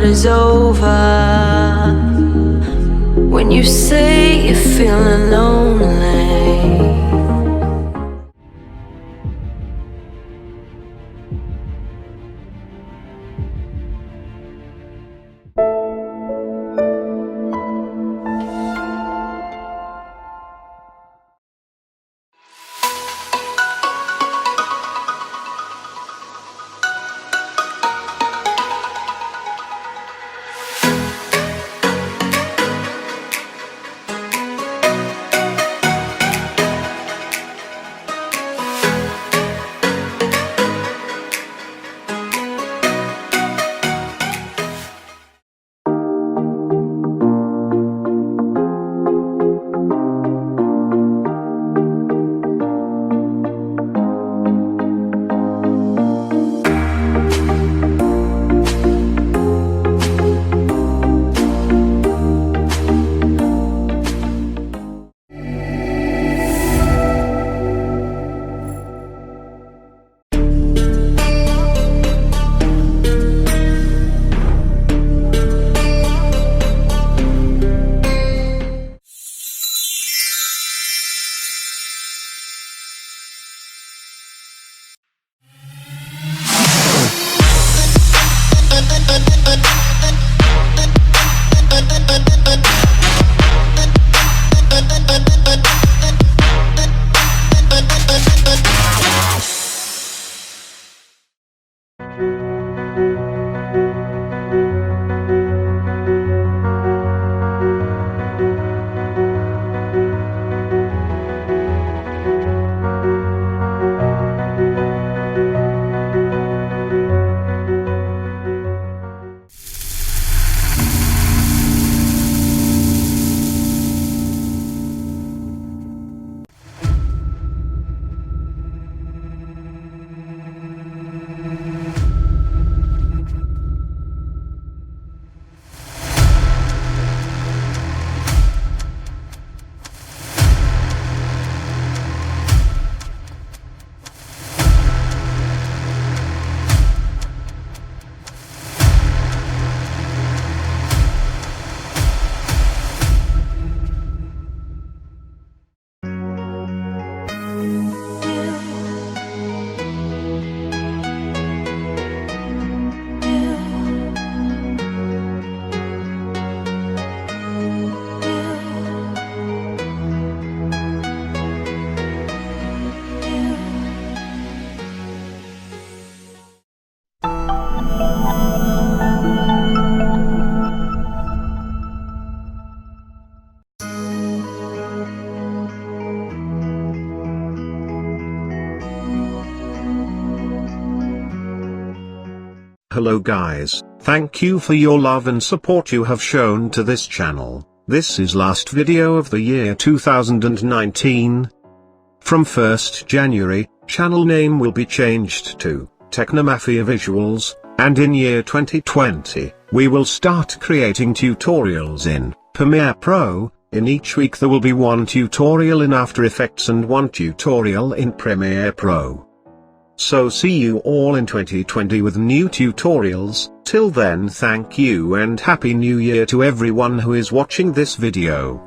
is over. When you say you're feeling lonely. Hello guys, thank you for your love and support you have shown to this channel. This is last video of the year 2019. From 1st January, channel name will be changed to TechnoMafia Visuals, and in year 2020, we will start creating tutorials in Premiere Pro. In each week there will be one tutorial in After Effects and one tutorial in Premiere Pro. So see you all in 2020 with new tutorials. Till then, thank you and Happy New Year to everyone who is watching this video.